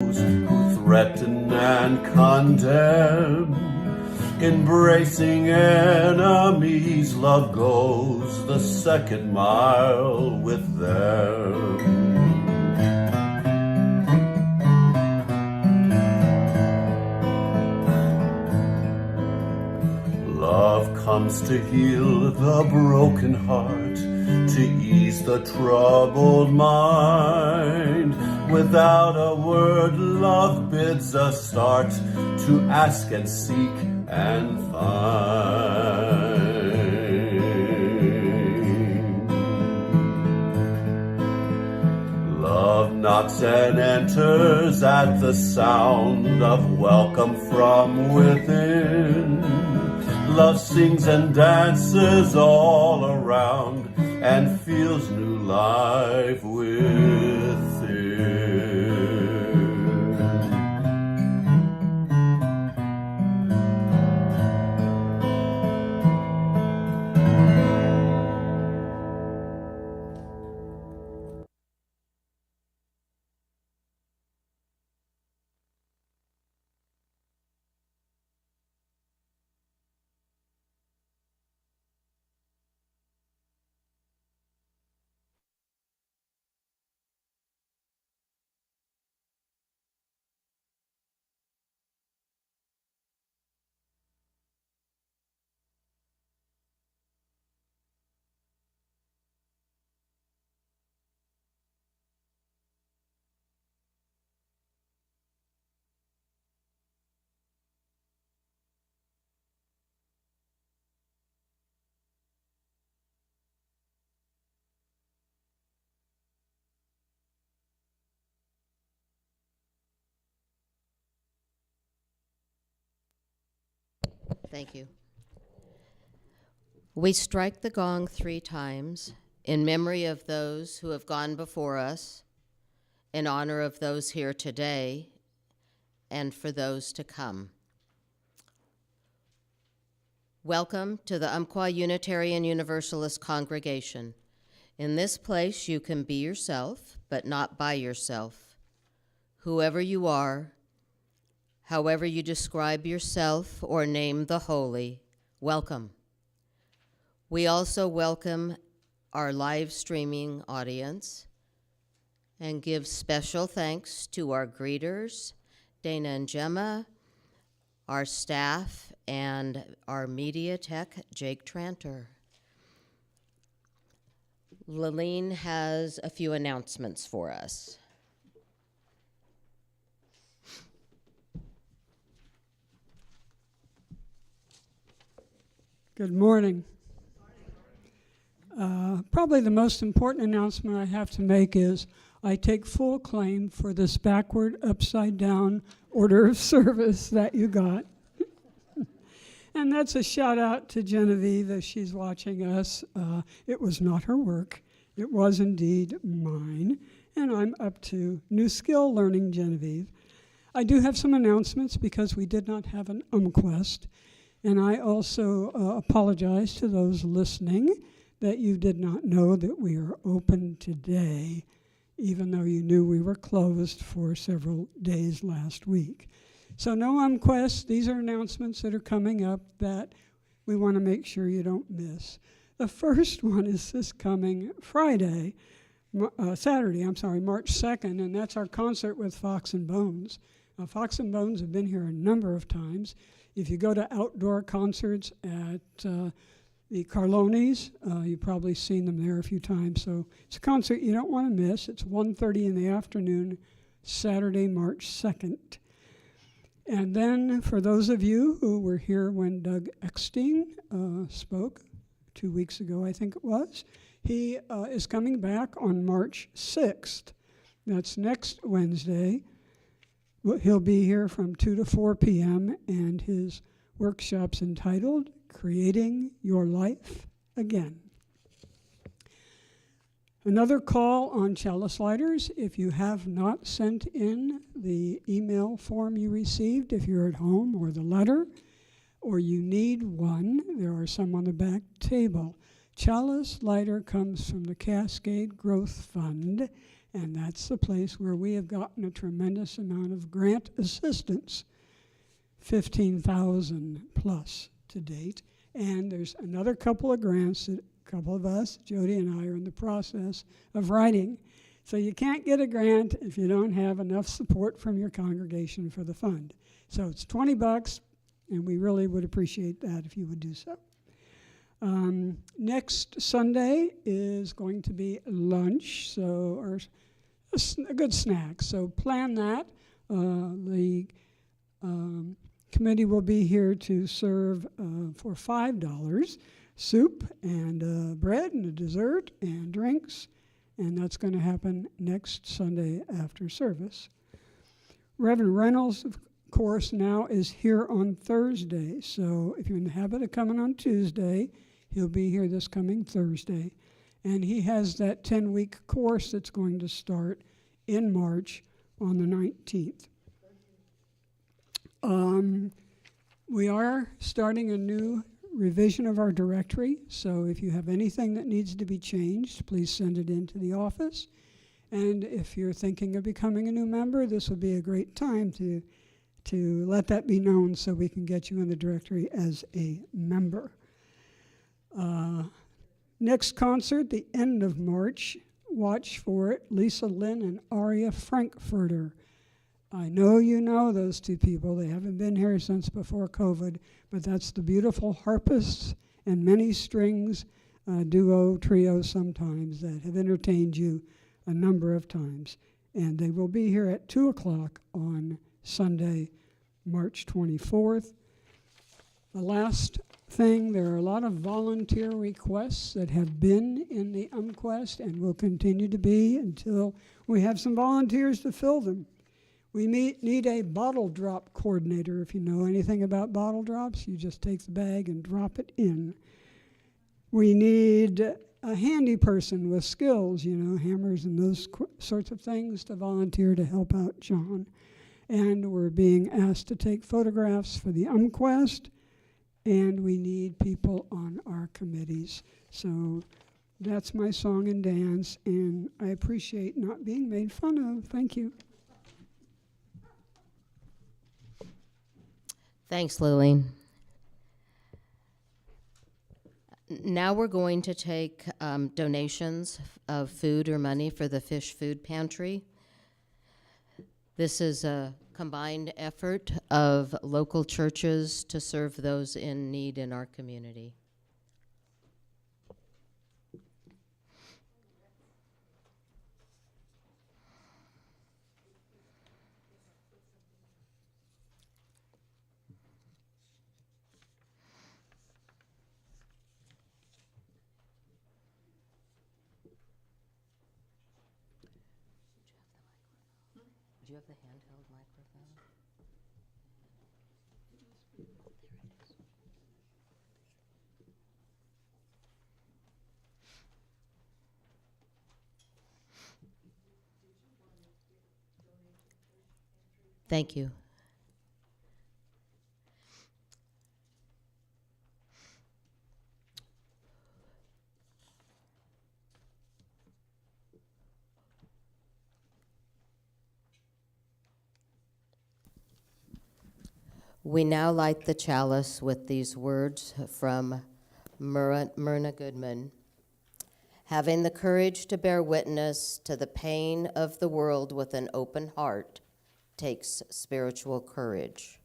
who threaten and condemn. Embracing enemies, love goes the second mile with them. Love comes to heal the broken heart, to ease the troubled mind. Without a word, love bids us start to ask and seek and find. Love knocks and enters at the sound of welcome from within. Love sings and dances all around and feels new life within. Thank you. We strike the gong 3 times in memory of those who have gone before us, in honor of those here today, and for those to come. Welcome to the Umpqua Unitarian Universalist Congregation. In this place, you can be yourself, but not by yourself. Whoever you are, however you describe yourself or name the holy, welcome. We also welcome our live streaming audience and give special thanks to our greeters, Dana and Gemma, our staff, and our media tech, Jake Tranter. Laleen has a few announcements for us. Good morning. Probably the most important announcement I have to make is I take full claim for this backward, upside-down order of service that you got. And that's a shout out to Genevieve as she's watching us. It was not her work. It was indeed mine. And I'm up to new skill learning Genevieve. I do have some announcements because we did not have an UMQuest. And I also apologize to those listening that you did not know that we are open today, even though you knew we were closed for several days last week. So no UMQuest. These are announcements that are coming up that we want to make sure you don't miss. The first one is this coming Saturday, March 2nd, and that's our concert with Fox and Bones. Fox and Bones have been here a number of times. If you go to outdoor concerts at the Carlonis, you've probably seen them there a few times. So it's a concert you don't want to miss. It's 1:30 in the afternoon, Saturday, March 2nd. And then for those of you who were here when Doug Eckstein spoke 2 weeks ago, I think it was, he is coming back on March 6th. That's next Wednesday. He'll be here from 2 to 4 p.m. and his workshop's entitled Creating Your Life Again. Another call on Chalice Lighters. If you have not sent in the email form you received, if you're at home, or the letter, or you need one, there are some on the back table. Chalice Lighter comes from the Cascade Growth Fund, And that's the place where we have gotten a tremendous amount of grant assistance, 15,000 plus to date. And there's another couple of grants that a couple of us, Jody and I, are in the process of writing. So you can't get a grant if you don't have enough support from your congregation for the fund. So it's $20, and we really would appreciate that if you would do so. Next Sunday is going to be lunch, or a good snack. So plan that. The committee will be here to serve for $5 soup and bread and a dessert and drinks, and that's going to happen next Sunday after service. Reverend Reynolds, of course, now is here on Thursday, so if you're in the habit of coming on Tuesday, he'll be here this coming Thursday, and he has that 10-week course that's going to start in March on the 19th. We are starting a new revision of our directory, so if you have anything that needs to be changed, please send it into the office. And if you're thinking of becoming a new member, this would be a great time to let that be known so we can get you in the directory as a member. Next concert, the end of March, watch for it, Lisa Lynn and Aria Frankfurter. I know you know those two people. They haven't been here since before COVID, but that's the beautiful harpists and many strings duo, trio sometimes that have entertained you a number of times. And they will be here at 2 o'clock on Sunday, March 24th. The last thing, there are a lot of volunteer requests that have been in the UMQuest and will continue to be until we have some volunteers to fill them. We need a bottle drop coordinator. If you know anything about bottle drops, you just take the bag and drop it in. We need a handy person with skills, hammers and those sorts of things to volunteer to help out John. And we're being asked to take photographs for the UMQuest, and we need people on our committees. So that's my song and dance, and I appreciate not being made fun of. Thank you. Thanks, Lily. Now we're going to take donations of food or money for the Fish Food Pantry. This is a combined effort of local churches to serve those in need in our community. Do you have the handheld microphone? Thank you. We now light the chalice with these words from Myrna Goodman. Having the courage to bear witness to the pain of the world with an open heart takes spiritual courage.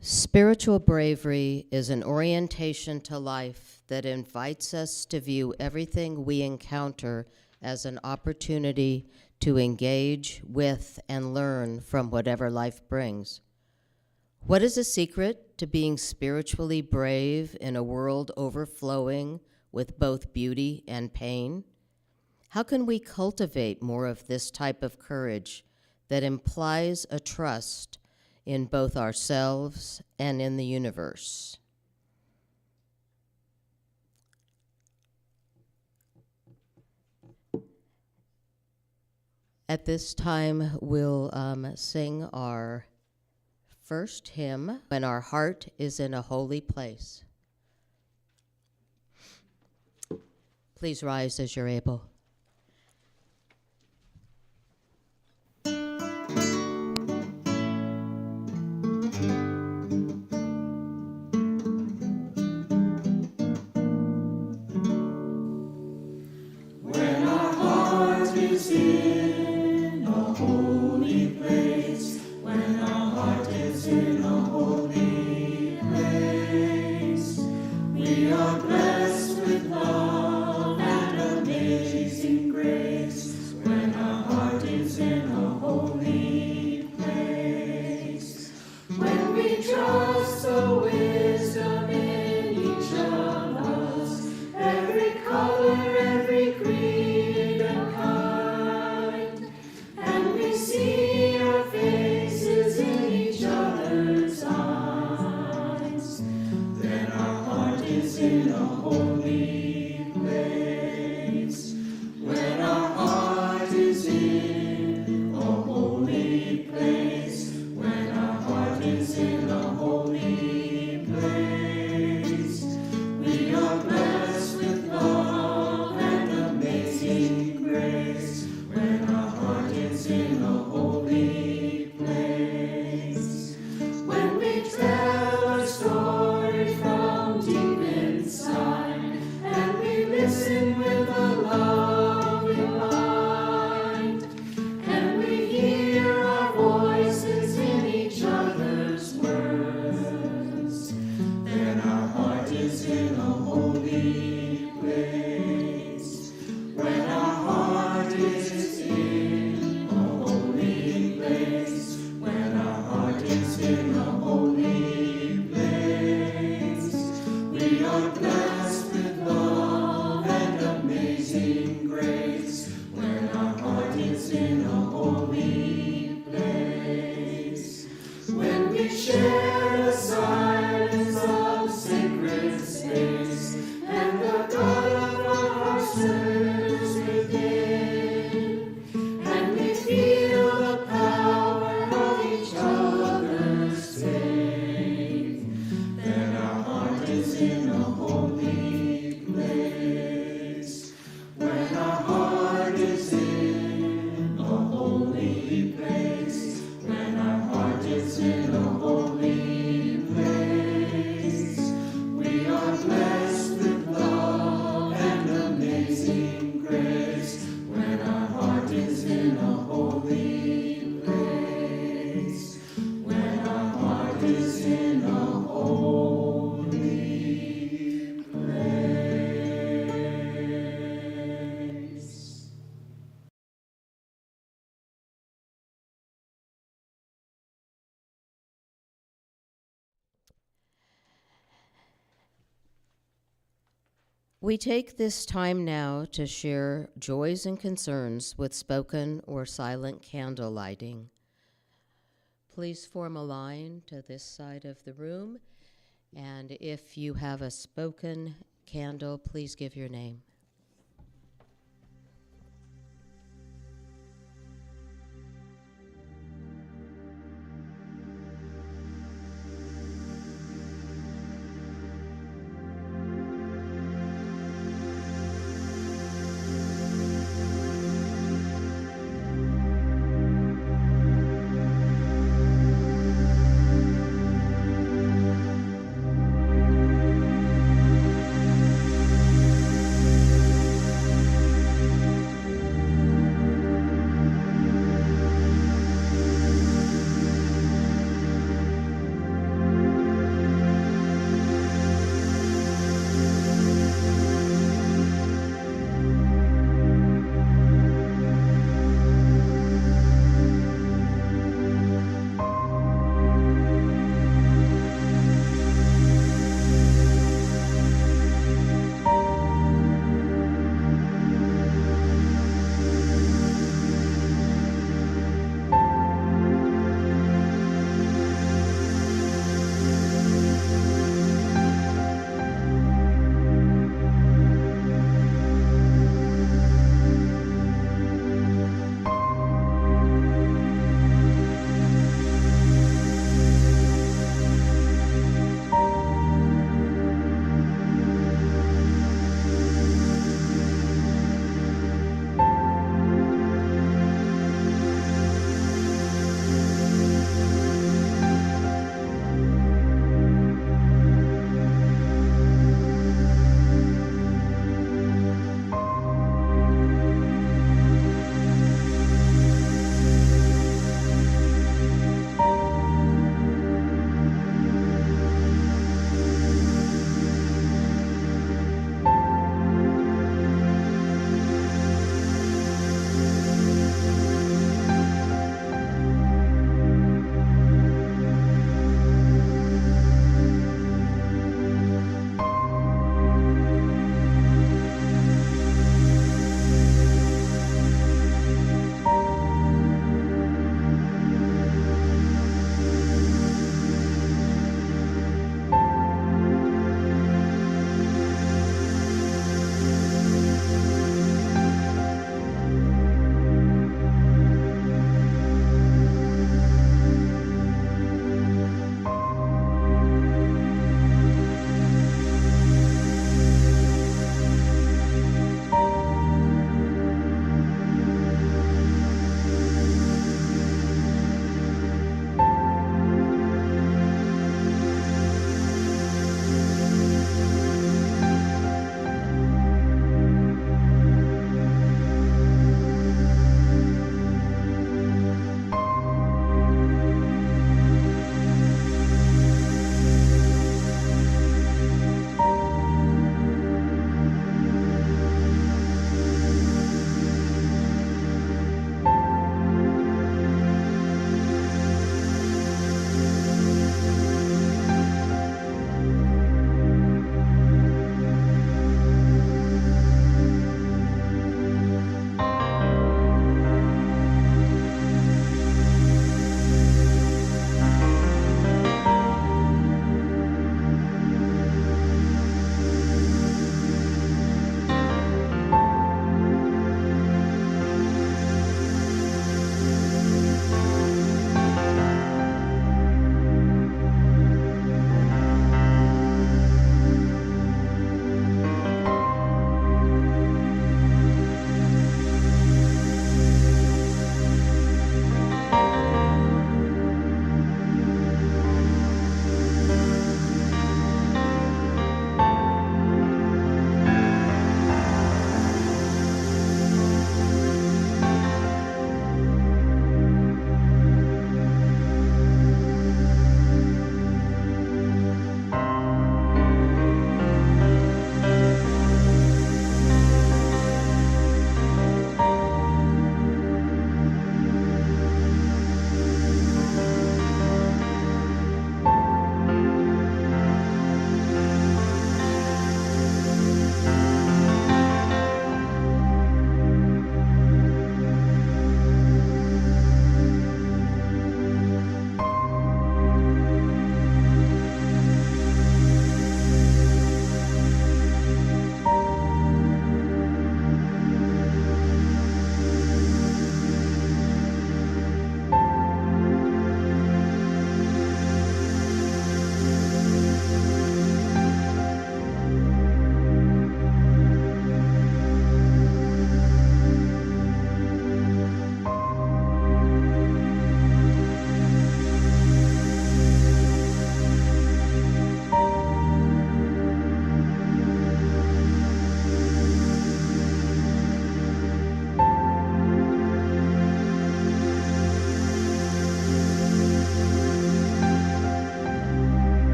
Spiritual bravery is an orientation to life that invites us to view everything we encounter as an opportunity to engage with and learn from whatever life brings. What is the secret to being spiritually brave in a world overflowing with both beauty and pain? How can we cultivate more of this type of courage that implies a trust in both ourselves and in the universe? At this time, we'll sing our first hymn, When Our Heart is in a Holy Place. Please rise as you're able. We take this time now to share joys and concerns with spoken or silent candle lighting. Please form a line to this side of the room, and if you have a spoken candle, please give your name.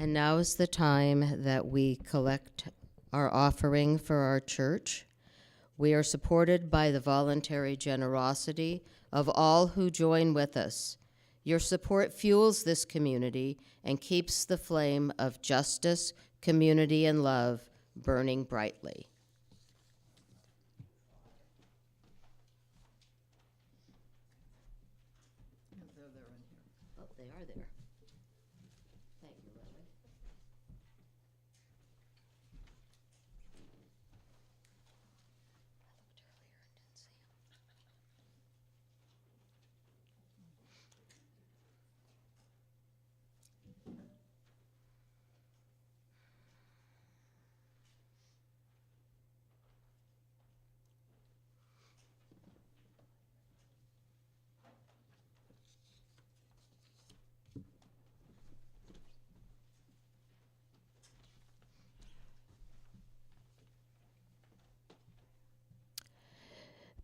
And now is the time that we collect our offering for our church. We are supported by the voluntary generosity of all who join with us. Your support fuels this community and keeps the flame of justice, community, and love burning brightly. Oh, they are there. Thank you, Lily.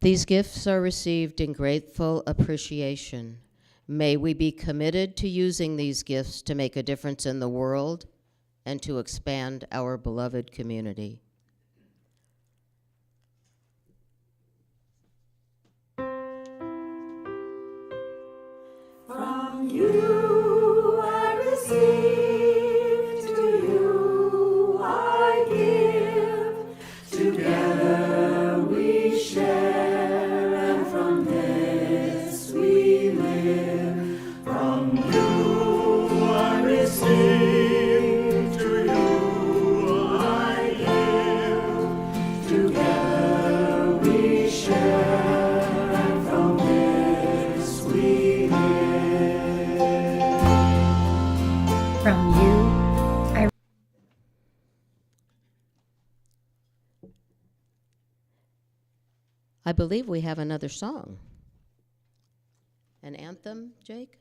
These gifts are received in grateful appreciation. May we be committed to using these gifts to make a difference in the world and to expand our beloved community. From you I receive, to you I give. Together we share, and from this we live. From you I receive, to you I give. Together we share, and from this we live. From you, I believe we have another song. An anthem, Jake?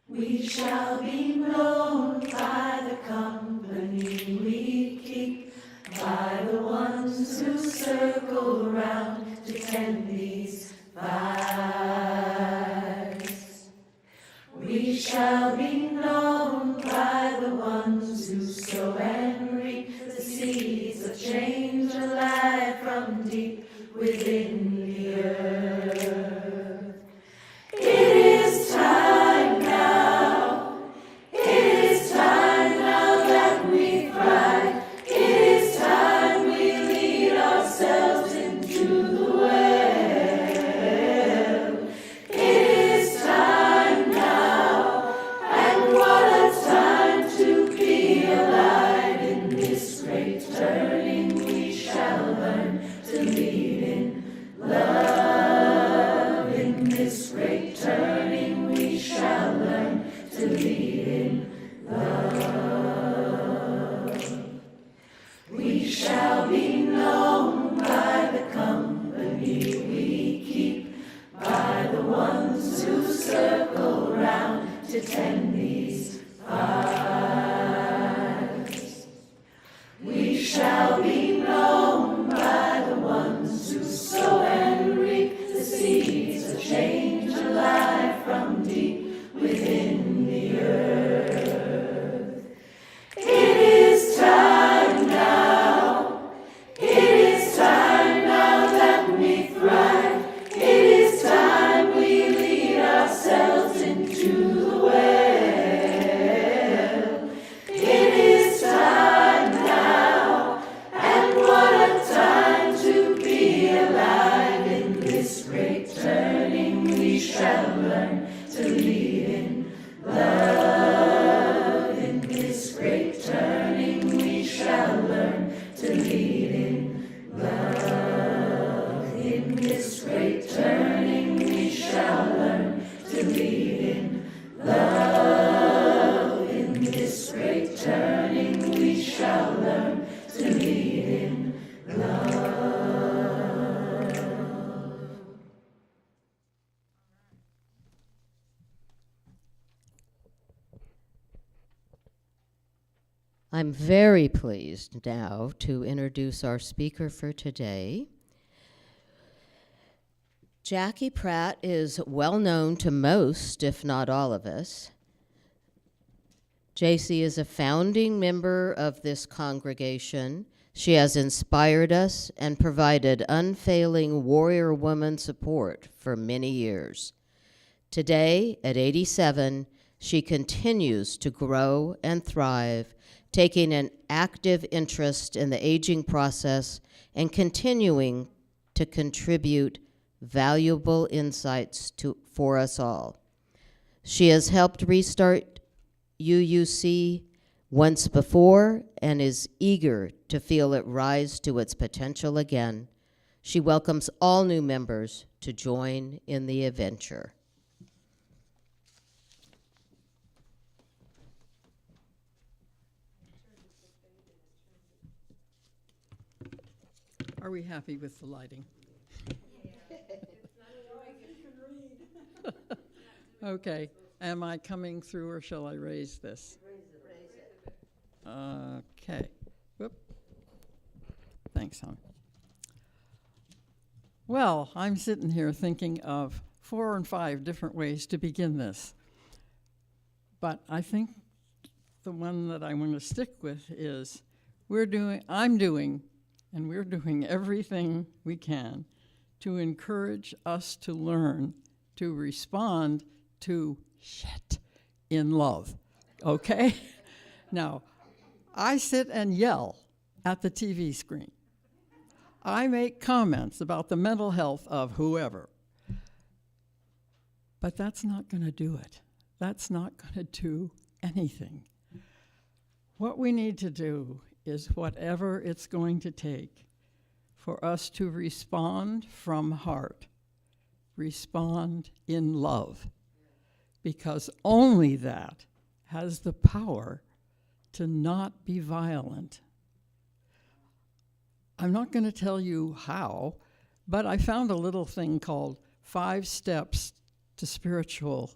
We shall be known by the company we keep, by the ones who circle round to tend these fires. We shall be known by the ones who sow and reap the seeds of change alive from deep within the earth. It is time now. It is time now that we thrive. It is time we lead ourselves into the well. It is time now, and what a time to be alive. In this great turning we shall learn to lead in love. In this great turning we shall learn to lead in love. We shall be known by the company we keep, by the ones who circle round to tend these fires. We shall be known by the ones who sow and reap the seeds of change alive from deep within the earth. It is time now. It is time now that we thrive. It is time we lead ourselves into the well. It is time now, and what a time to be alive. In this great turning we shall learn to lead in love. In this great turning we shall learn to lead in love. In this great turning we shall learn to lead in love. In this great turning we shall learn to lead in love. I'm very pleased now to introduce our speaker for today. Jackie Pratt is well known to most, if not all of us. JC is a founding member of this congregation. She has inspired us and provided unfailing warrior woman support for many years. Today, at 87, she continues to grow and thrive, taking an active interest in the aging process and continuing to contribute valuable insights for us all. She has helped restart UUC once before and is eager to feel it rise to its potential again. She welcomes all new members to join in the adventure. Are we happy with the lighting? Okay. Am I coming through, or shall I raise this? Okay. Whoop. Thanks, hon. Well, I'm sitting here thinking of 4 or 5 different ways to begin this. But I think the one that I want to stick with is we're doing everything we can to encourage us to learn to respond to shit in love, okay? Now, I sit and yell at the TV screen. I make comments about the mental health of whoever. But that's not going to do it. That's not going to do anything. What we need to do is whatever it's going to take for us to respond from heart, respond in love, because only that has the power to not be violent. I'm not going to tell you how, but I found a little thing called 5 Steps to Spiritual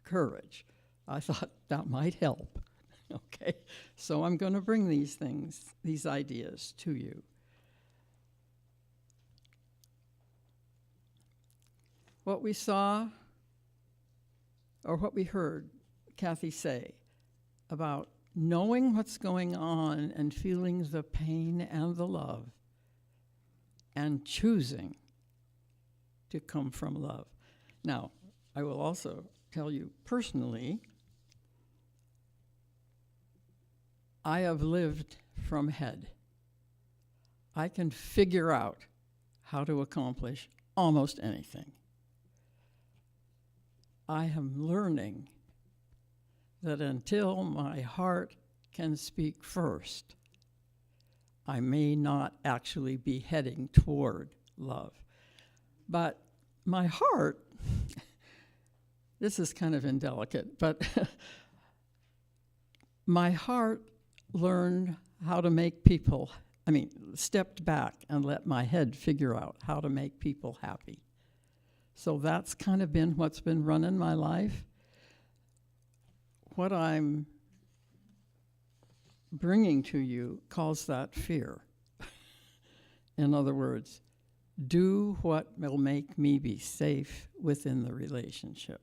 Courage. I thought that might help. Okay, so I'm going to bring these ideas to you. What we saw, or what we heard Kathy say about knowing what's going on and feeling the pain and the love and choosing to come from love. Now, I will also tell you personally, I have lived from head. I can figure out how to accomplish almost anything. I am learning that until my heart can speak first, I may not actually be heading toward love. But my heart, this is kind of indelicate, but my heart learned how to make people, stepped back and let my head figure out how to make people happy. So that's kind of been what's been running my life. What I'm bringing to you calls that fear. In other words, do what will make me be safe within the relationship.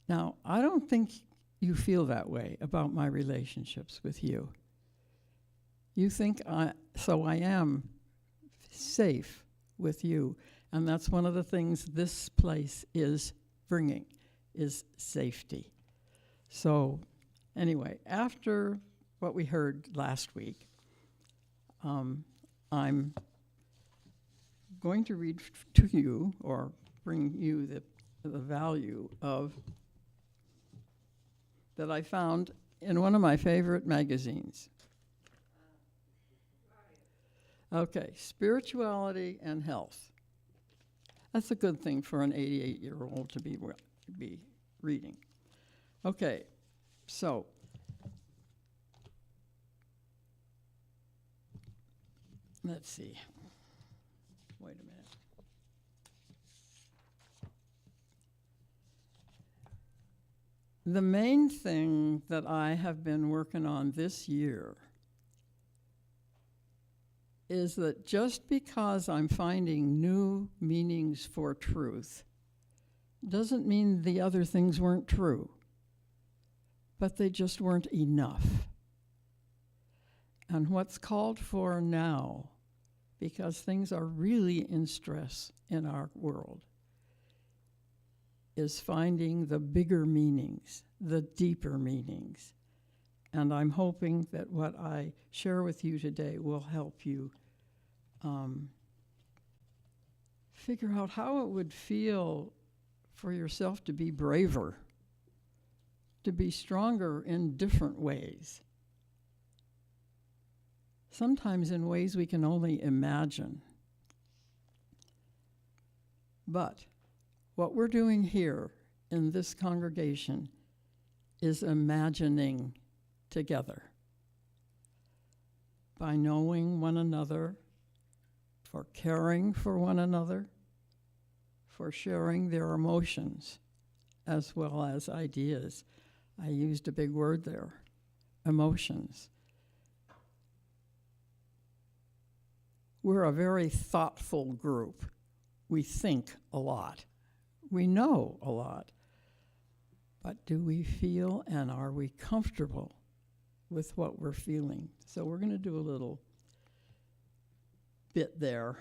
Now, I don't think you feel that way about my relationships with you. You think I am safe with you, and that's one of the things this place is bringing, is safety. So anyway, after what we heard last week, I'm going to read to you, or bring you the value of that I found in one of my favorite magazines. Okay, Spirituality and Health. That's a good thing for an 88-year-old to be reading. Okay, so let's see. Wait a minute. The main thing that I have been working on this year is that just because I'm finding new meanings for truth doesn't mean the other things weren't true, but they just weren't enough. And what's called for now, because things are really in stress in our world, is finding the bigger meanings, the deeper meanings. And I'm hoping that what I share with you today will help you figure out how it would feel for yourself to be braver, to be stronger in different ways. Sometimes in ways we can only imagine. But what we're doing here in this congregation is imagining together by knowing one another, for caring for one another, for sharing their emotions as well as ideas. I used a big word there, emotions. We're a very thoughtful group. We think a lot. We know a lot. But do we feel and are we comfortable with what we're feeling? So we're going to do a little bit there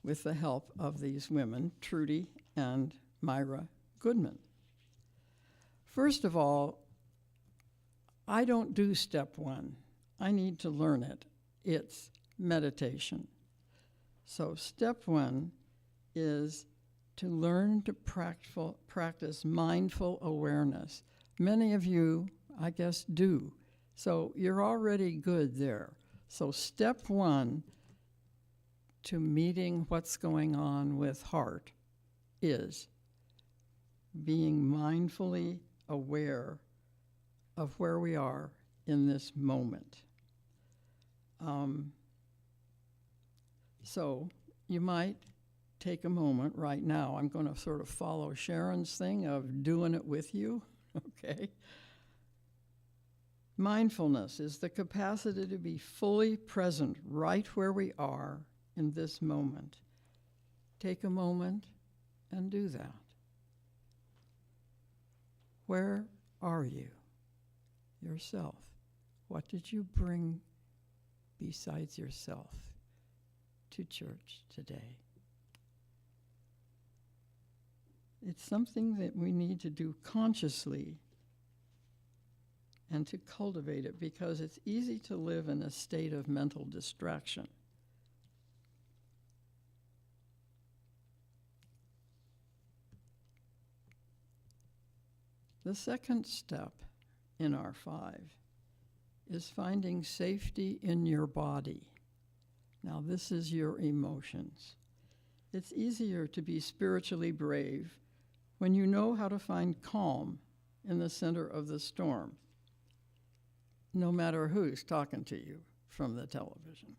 with the help of these women, Trudy and Myra Goodman. First of all, I don't do step one. I need to learn it. It's meditation. So step one is to learn to practice mindful awareness. Many of you, I guess, do. So you're already good there. So step one to meeting what's going on with heart is being mindfully aware of where we are in this moment. So you might take a moment right now. I'm going to sort of follow Sharon's thing of doing it with you, okay? Mindfulness is the capacity to be fully present right where we are in this moment. Take a moment and do that. Where are you? Yourself. What did you bring besides yourself to church today? It's something that we need to do consciously and to cultivate it, because it's easy to live in a state of mental distraction. The second step in our 5 is finding safety in your body. Now, this is your emotions. It's easier to be spiritually brave when you know how to find calm in the center of the storm, no matter who's talking to you from the television.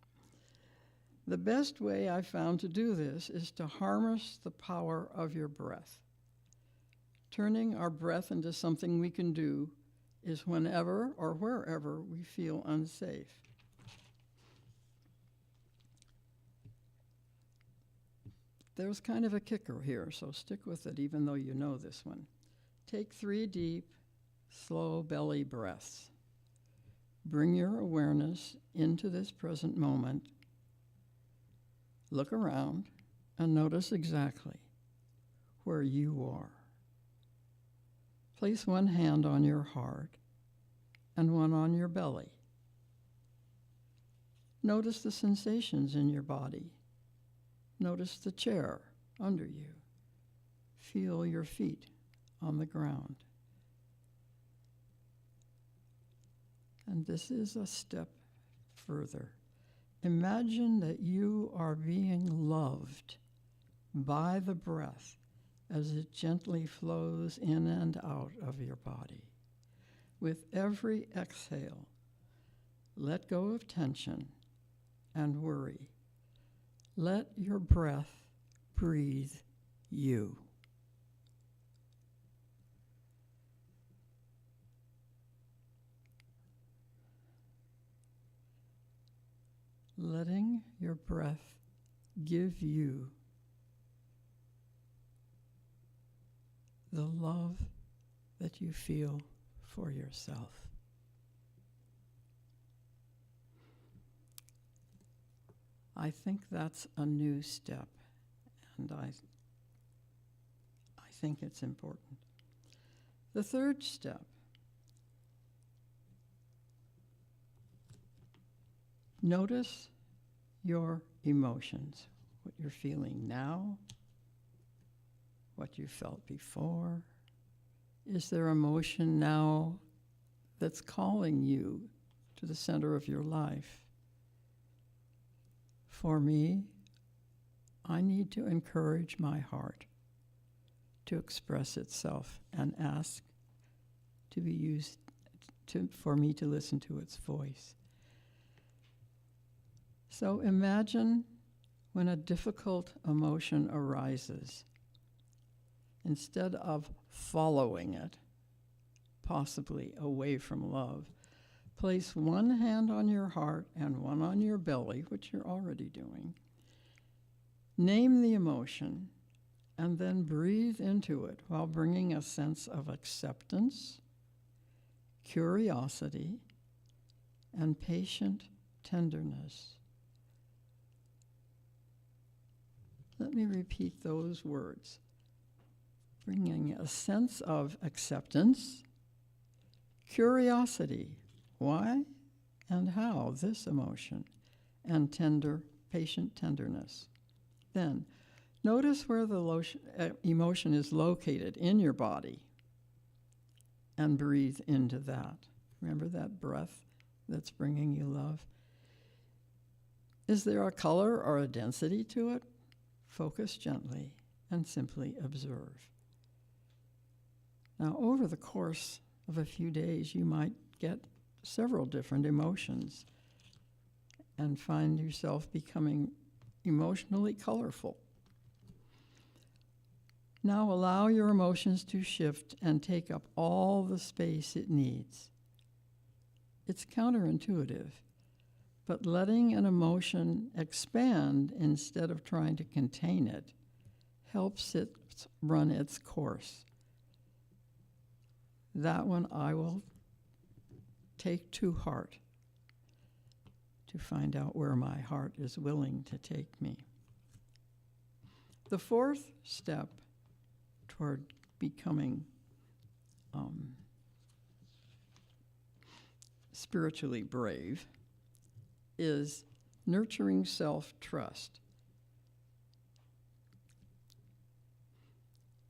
The best way I've found to do this is to harness the power of your breath. Turning our breath into something we can do is whenever or wherever we feel unsafe. There's kind of a kicker here, so stick with it even though you know this one. Take 3 deep, slow belly breaths. Bring your awareness into this present moment. Look around and notice exactly where you are. Place one hand on your heart and one on your belly. Notice the sensations in your body. Notice the chair under you. Feel your feet on the ground. And this is a step further. Imagine that you are being loved by the breath as it gently flows in and out of your body. With every exhale, let go of tension and worry. Let your breath breathe you. letting your breath give you the love that you feel for yourself. I think that's a new step, and I think it's important. The third step, notice your emotions, what you're feeling now, what you felt before. Is there emotion now that's calling you to the center of your life? For me, I need to encourage my heart to express itself and ask to be used for me to listen to its voice. So imagine when a difficult emotion arises, instead of following it, possibly away from love, place one hand on your heart and one on your belly, which you're already doing. Name the emotion and then breathe into it while bringing a sense of acceptance, curiosity, and patient tenderness. Let me repeat those words. Bringing a sense of acceptance, curiosity, why and how this emotion, and patient tenderness. Then, notice where the emotion is located in your body and breathe into that. Remember that breath that's bringing you love? Is there a color or a density to it? Focus gently and simply observe. Now, over the course of a few days, you might get several different emotions and find yourself becoming emotionally colorful. Now allow your emotions to shift and take up all the space it needs. It's counterintuitive, but letting an emotion expand instead of trying to contain it helps it run its course. That one I will take to heart to find out where my heart is willing to take me. The fourth step toward becoming spiritually brave is nurturing self-trust.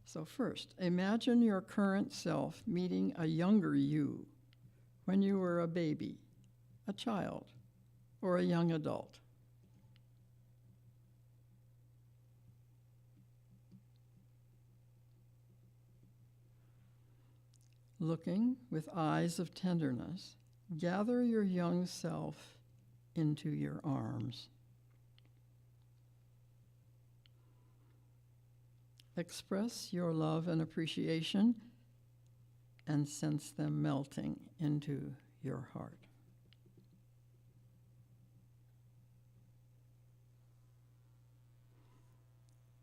So first, imagine your current self meeting a younger you when you were a baby, a child, or a young adult. Looking with eyes of tenderness, gather your young self into your arms. Express your love and appreciation and sense them melting into your heart.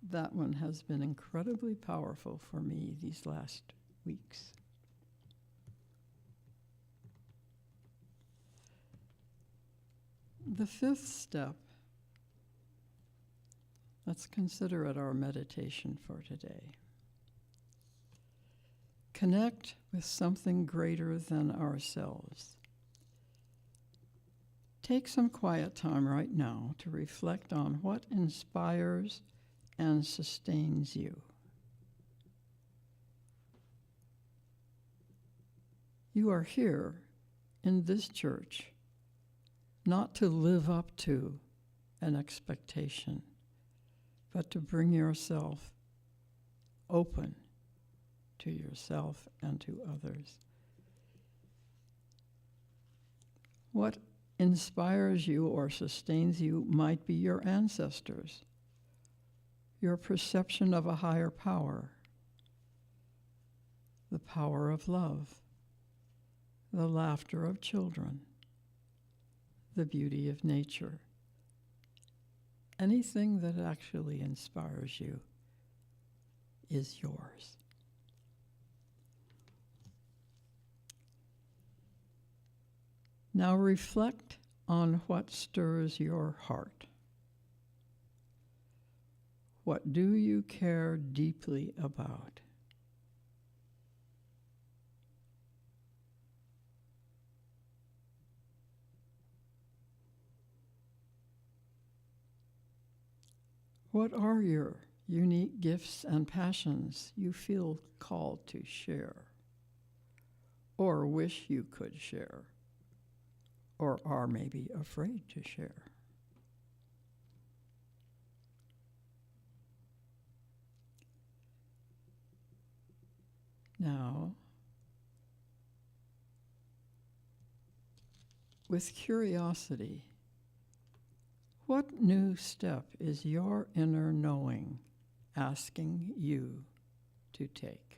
That one has been incredibly powerful for me these last weeks. The fifth step, let's consider it our meditation for today. Connect with something greater than ourselves. Take some quiet time right now to reflect on what inspires and sustains you. You are here in this church not to live up to an expectation, but to bring yourself open to yourself and to others. What inspires you or sustains you might be your ancestors, your perception of a higher power, the power of love, the laughter of children, the beauty of nature, anything that actually inspires you is yours. Now reflect on what stirs your heart. What do you care deeply about? What are your unique gifts and passions you feel called to share, or wish you could share, or are maybe afraid to share? Now, with curiosity, what new step is your inner knowing asking you to take?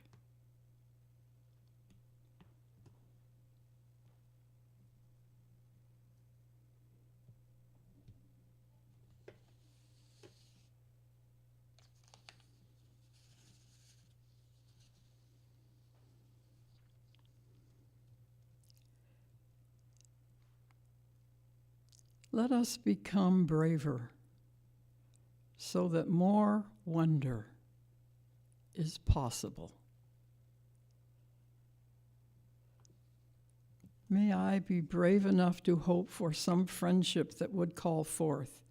Let us become braver so that more wonder is possible. May I be brave enough to hope for some friendship that would call forth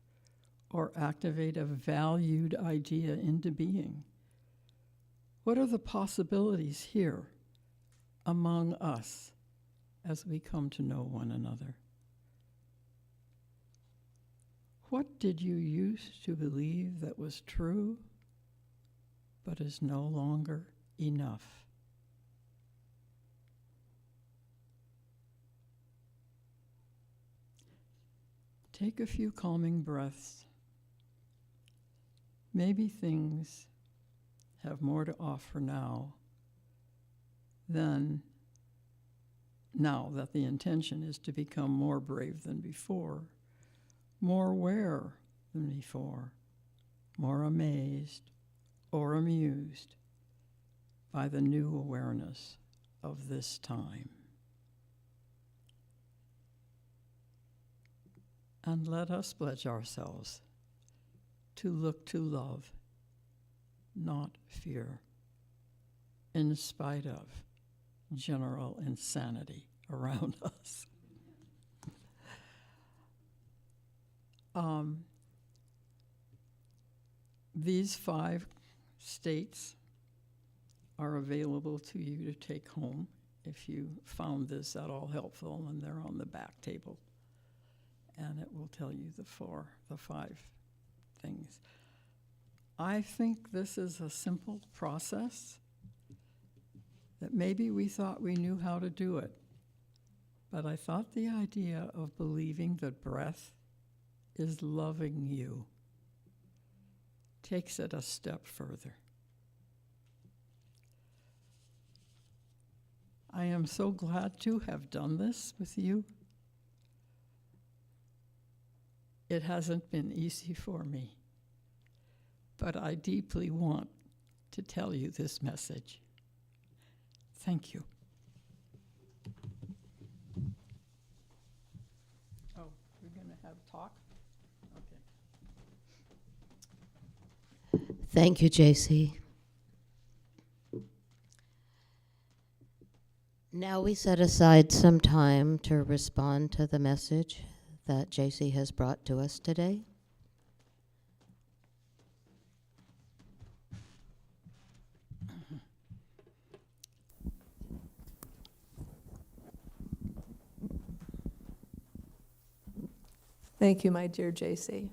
or activate a valued idea into being. What are the possibilities here among us as we come to know one another? What did you used to believe that was true, but is no longer enough? Take a few calming breaths. Maybe things have more to offer now that the intention is to become more brave than before, more aware than before, more amazed or amused by the new awareness of this time. And let us pledge ourselves to look to love, not fear, in spite of general insanity around us. These 5 states are available to you to take home if you found this at all helpful, and they're on the back table. And it will tell you the 5 things. I think this is a simple process that maybe we thought we knew how to do it, but I thought the idea of believing that breath is loving you takes it a step further. I am so glad to have done this with you. It hasn't been easy for me, but I deeply want to tell you this message. Thank you. Oh, we're going to have talk? Okay. Thank you, JC. Now we set aside some time to respond to the message that JC has brought to us today. Thank you, my dear JC.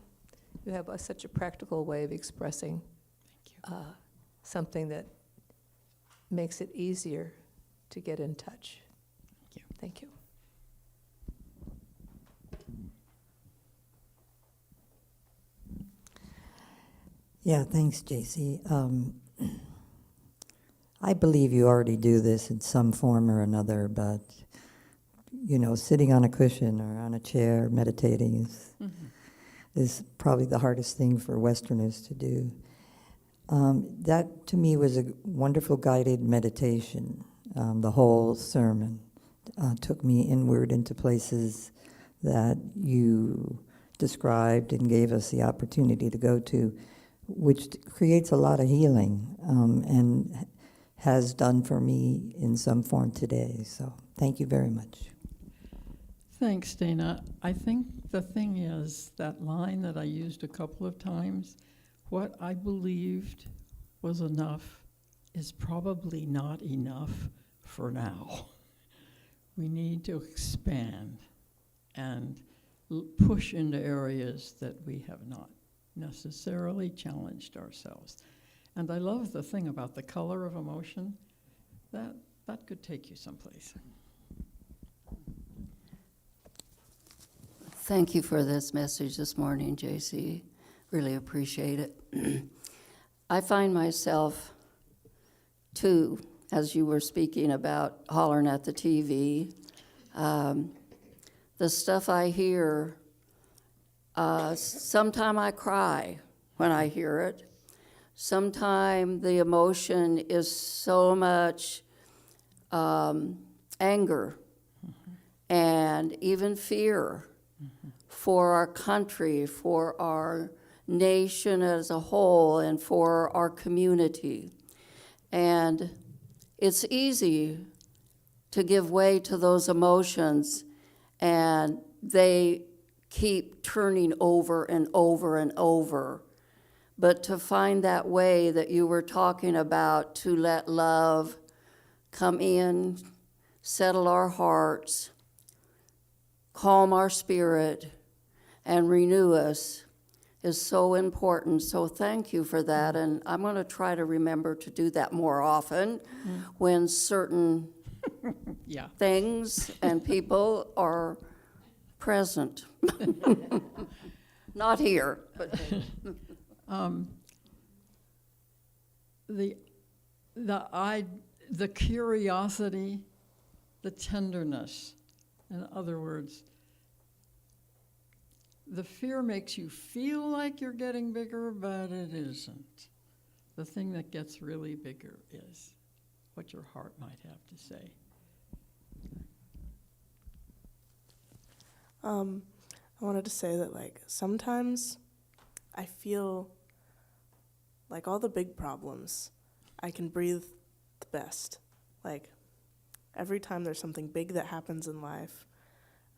You have such a practical way of expressing something that makes it easier to get in touch. Thank you. Thank you. Yeah, thanks, JC. I believe you already do this in some form or another, but, you know, sitting on a cushion or on a chair meditating is is probably the hardest thing for Westerners to do. That to me was a wonderful guided meditation. The whole sermon took me inward into places that you described and gave us the opportunity to go to, which creates a lot of healing and has done for me in some form today. So thank you very much. Thanks, Dana. I think the thing is, that line that I used a couple of times, what I believed was enough is probably not enough for now. We need to expand and push into areas that we have not necessarily challenged ourselves. And I love the thing about the color of emotion, that could take you someplace. Thank you for this message this morning, JC. Really appreciate it. I find myself, too, as you were speaking about hollering at the TV, the stuff I hear, sometime I cry when I hear it. Sometime the emotion is so much anger and even fear for our country, for our nation as a whole, and for our community. And it's easy to give way to those emotions, and they keep turning over and over and over. But to find that way that you were talking about, to let love come in, settle our hearts, calm our spirit, and renew us, is so important. So thank you for that. And I'm going to try to remember to do that more often when certain Yeah. things and people are present. Not here, but the curiosity, the tenderness. In other words, the fear makes you feel like you're getting bigger, but it isn't. The thing that gets really bigger is what your heart might have to say. I wanted to say that, like, sometimes I feel like all the big problems, I can breathe the best. Like, every time there's something big that happens in life,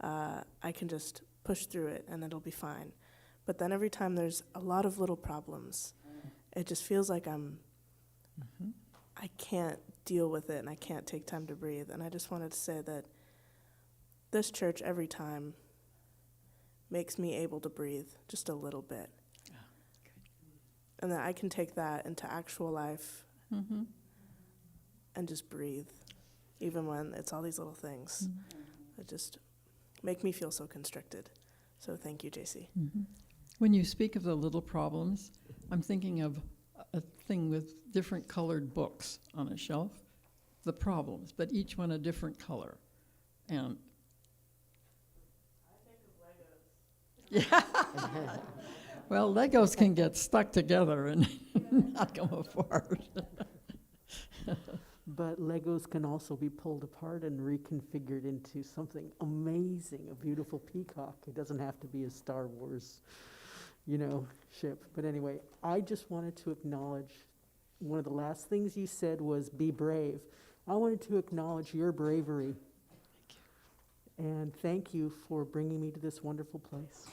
I can just push through it and it'll be fine. But then every time there's a lot of little problems, it just feels like I can't deal with it and I can't take time to breathe. And I just wanted to say that this church every time makes me able to breathe just a little bit. And that I can take that into actual life and just breathe, even when it's all these little things that just make me feel so constricted. So thank you, JC. When you speak of the little problems, I'm thinking of a thing with different colored books on a shelf, the problems, but each one a different color. And yeah. Well, Legos can get stuck together and not come apart. But Legos can also be pulled apart and reconfigured into something amazing, a beautiful peacock. It doesn't have to be a Star Wars, ship. But anyway, I just wanted to acknowledge one of the last things you said was be brave. I wanted to acknowledge your bravery. Thank you. And thank you for bringing me to this wonderful place.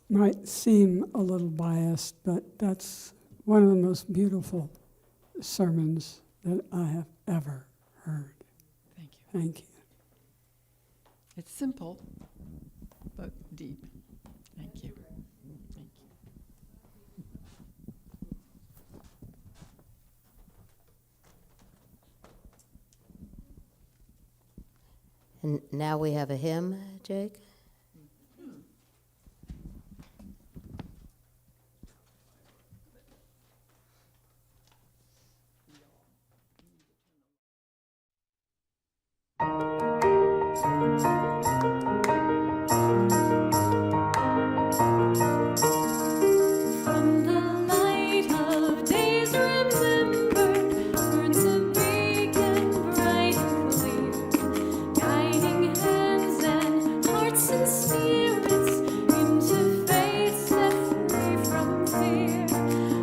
Might seem a little biased, but that's one of the most beautiful sermons that I have ever heard. Thank you. Thank you. It's simple, but deep. Thank you. Thank you. And now we have a hymn, Jake. From the light of days remembered burns a beacon bright and clear, guiding hands and hearts and spirits into faith set free from fear.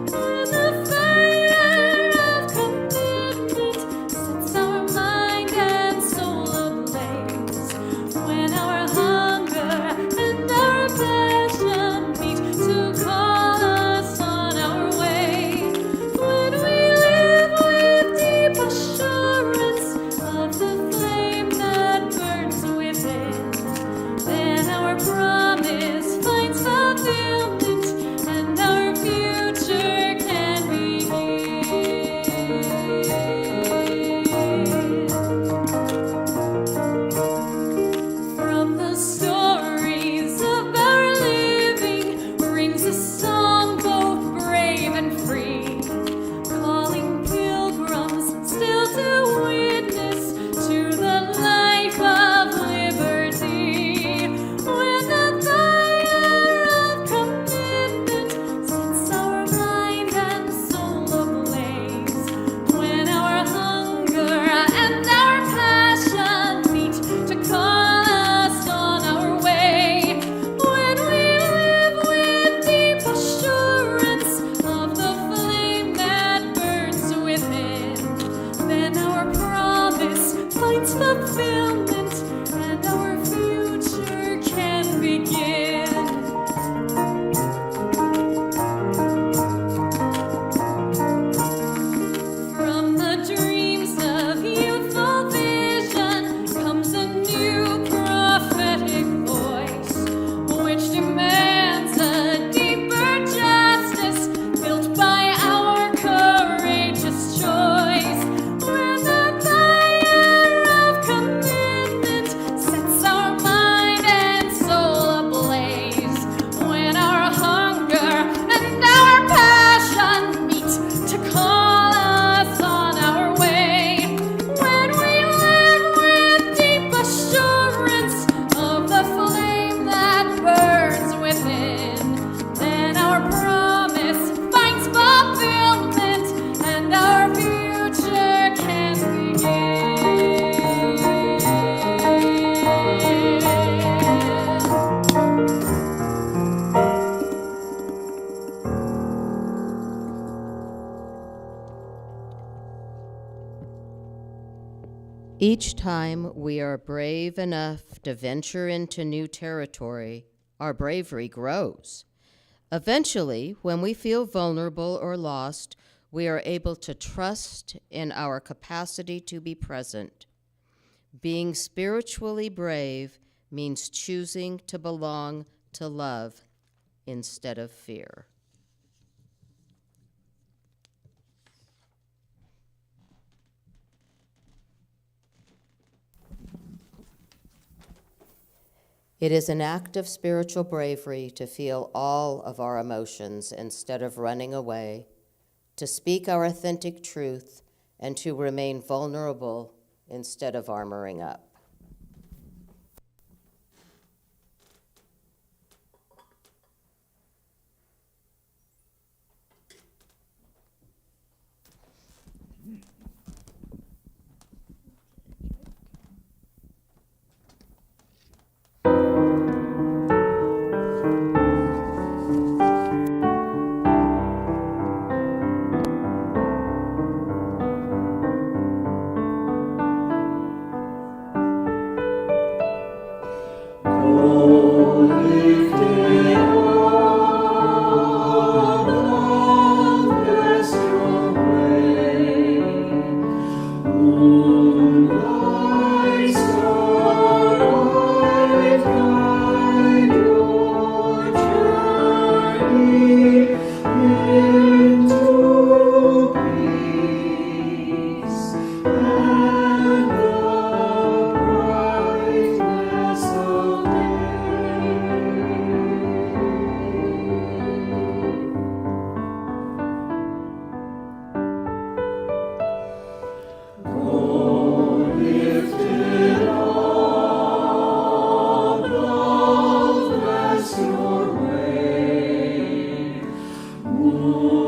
For the fire of commitment sets our mind and soul ablaze. When our hunger and our passion meet to call us on our way, when we live with deep assurance of the flame that burns within, then our promise finds fulfillment and our future can begin. From the stories of our living rings a song both brave and free, calling pilgrims still to witness to the life of liberty. When the fire of commitment sets our mind and soul ablaze, when our hunger and our passion meet to call us on our way, when we live with deep assurance of the flame that burns within, then our promise finds fulfillment and our future can begin. From the dreams of youthful vision comes a new prophetic voice, which demands a deeper justice built by our courageous choice. When the fire of commitment sets our mind and soul ablaze, when our hunger and our passion meet to call us on our way, when we live with deep assurance of the flame that burns within, then our promise finds fulfillment and our future can begin. Each time we are brave enough to venture into new territory, our bravery grows. Eventually, when we feel vulnerable or lost, we are able to trust in our capacity to be present. Being spiritually brave means choosing to belong to love instead of fear. It is an act of spiritual bravery to feel all of our emotions instead of running away, to speak our authentic truth, and to remain vulnerable instead of armoring up. moon.